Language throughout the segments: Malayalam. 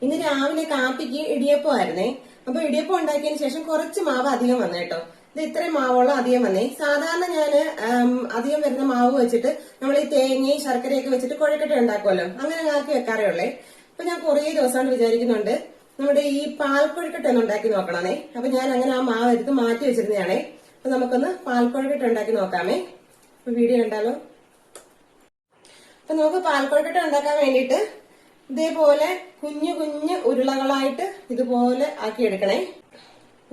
ഇന്ന് രാവിലെ കാപ്പിക്ക് ഇടിയപ്പമായിരുന്നേ. അപ്പൊ ഇടിയപ്പം ഉണ്ടാക്കിയതിന് ശേഷം കുറച്ച് മാവ് അധികം വന്നു കേട്ടോ. ഇത് ഇത്രയും മാവോളം അധികം വന്നേ. സാധാരണ ഞാന് അധികം വരുന്ന മാവ് വെച്ചിട്ട് നമ്മൾ ഈ തേങ്ങയും ശർക്കരയൊക്കെ വെച്ചിട്ട് കുഴക്കട്ട ഉണ്ടാക്കുമല്ലോ, അങ്ങനെ ആക്കി വെക്കാറേ ഉള്ളേ. അപ്പൊ ഞാൻ കുറേ ദിവസമാണ് വിചാരിക്കുന്നുണ്ട് നമ്മുടെ ഈ പാൽക്കൊഴുക്കട്ട ഒന്ന് ഉണ്ടാക്കി നോക്കണേ. അപ്പൊ ഞാൻ അങ്ങനെ ആ മാവ് എടുത്ത് മാറ്റി വെച്ചിരുന്നതാണേ. അപ്പൊ നമുക്കൊന്ന് പാൽക്കൊഴുക്കട്ട ഉണ്ടാക്കി നോക്കാമേ. അപ്പൊ വീഡിയോ കണ്ടാലോ. അപ്പൊ നമുക്ക് പാൽക്കൊഴുക്കട്ട ഉണ്ടാക്കാൻ വേണ്ടിയിട്ട് ഇതേപോലെ കുഞ്ഞു കുഞ്ഞു ഉരുളകളായിട്ട് ഇതുപോലെ ആക്കി എടുക്കണേ.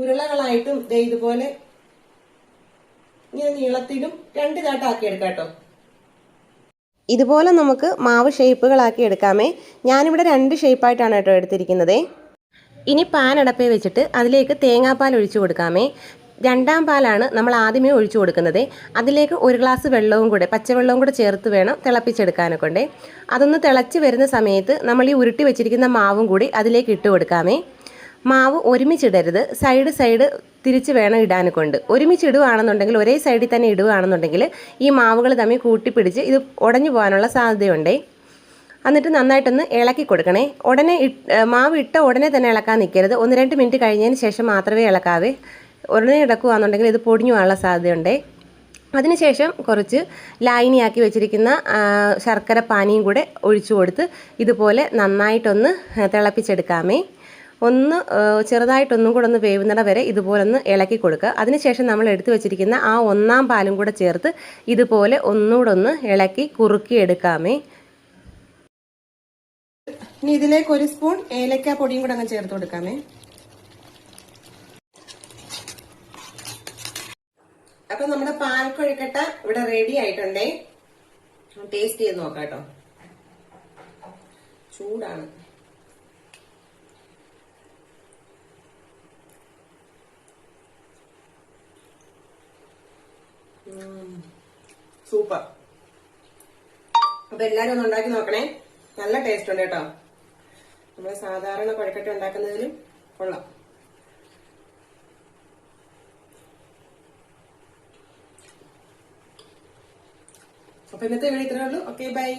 ഉരുളകളായിട്ടും ഇതുപോലെ ഇങ്ങനെ നീളത്തിലും രണ്ടിതായിട്ട് ആക്കി എടുക്കാം കേട്ടോ. ഇതുപോലെ നമുക്ക് മാവ് ഷേപ്പുകളാക്കി എടുക്കാമേ. ഞാനിവിടെ 2 ഷേപ്പായിട്ടാണ് കേട്ടോ എടുത്തിരിക്കുന്നത്. ഇനി പാൻ അടപ്പേ വെച്ചിട്ട് അതിലേക്ക് തേങ്ങാപ്പാൽ ഒഴിച്ചു കൊടുക്കാമേ. 2ാം പാലാണ് നമ്മൾ ആദ്യമേ ഒഴിച്ചു കൊടുക്കുന്നത്. അതിലേക്ക് 1 ഗ്ലാസ് വെള്ളവും കൂടെ, പച്ചവെള്ളവും കൂടെ ചേർത്ത് വേണം തിളപ്പിച്ചെടുക്കാനൊക്കെ ഉണ്ട്. അതൊന്ന് തിളച്ച് വരുന്ന സമയത്ത് നമ്മൾ ഈ ഉരുട്ടി വെച്ചിരിക്കുന്ന മാവും കൂടി അതിലേക്ക് ഇട്ട് കൊടുക്കാമേ. മാവ് ഒരുമിച്ചിടരുത്, സൈഡ് തിരിച്ച് വേണം ഇടാനൊക്കെ ഉണ്ട്. ഒരുമിച്ചിടുകയാണെന്നുണ്ടെങ്കിൽ, ഒരേ സൈഡിൽ തന്നെ ഇടുകയാണെന്നുണ്ടെങ്കിൽ ഈ മാവുകൾ തമ്മിൽ കൂട്ടിപ്പിടിച്ച് ഇത് ഉടഞ്ഞു പോകാനുള്ള സാധ്യതയുണ്ടേ. എന്നിട്ട് നന്നായിട്ടൊന്ന് ഇളക്കി കൊടുക്കണേ. മാവ് ഇട്ട ഉടനെ തന്നെ ഇളക്കാൻ നിൽക്കരുത്. 1-2 മിനിറ്റ് കഴിഞ്ഞതിന് ശേഷം മാത്രമേ ഇളക്കാവേ. ഉടനെ ഇളക്കുകയാണെന്നുണ്ടെങ്കിൽ ഇത് പൊടിഞ്ഞു പോകാനുള്ള സാധ്യതയുണ്ടേ. അതിനുശേഷം കുറച്ച് ലായനിയാക്കി വെച്ചിരിക്കുന്ന ശർക്കര പാനിയും കൂടെ ഒഴിച്ചു കൊടുത്ത് ഇതുപോലെ നന്നായിട്ടൊന്ന് തിളപ്പിച്ചെടുക്കാമേ. ഒന്ന് ചെറുതായിട്ടൊന്നും കൂടെ ഒന്ന് വേവുന്നിട വരെ ഇതുപോലെ ഒന്ന് ഇളക്കി കൊടുക്കുക. അതിനുശേഷം നമ്മൾ എടുത്തു വെച്ചിരിക്കുന്ന ആ 1ാം പാലും കൂടെ ചേർത്ത് ഇതുപോലെ ഒന്നുകൂടെ ഒന്ന് ഇളക്കി കുറുക്കി എടുക്കാമേ. ഇനി ഇതിലേക്ക് 1 സ്പൂൺ ഏലക്ക പൊടിയും കൂടെ അങ്ങ് ചേർത്ത് കൊടുക്കാമേ. അപ്പൊ നമ്മുടെ പാൽക്കൊഴുക്കട്ട ഇവിടെ റെഡി ആയിട്ടുണ്ടേ. ടേസ്റ്റ് ചെയ്ത് നോക്കാം കേട്ടോ. ചൂടാണ്. സൂപ്പർ. അപ്പൊ എല്ലാരും ഒന്ന് ഉണ്ടാക്കി നോക്കണേ. നല്ല ടേസ്റ്റ് ഉണ്ട് കേട്ടോ. നമ്മള് സാധാരണ കൊഴുക്കട്ട ഉണ്ടാക്കുന്നതിലും കൊള്ളാം. അപ്പൊ ഇന്നത്തെ വീഡിയോ ഇത്രയേ ഉള്ളൂ. Okay, by.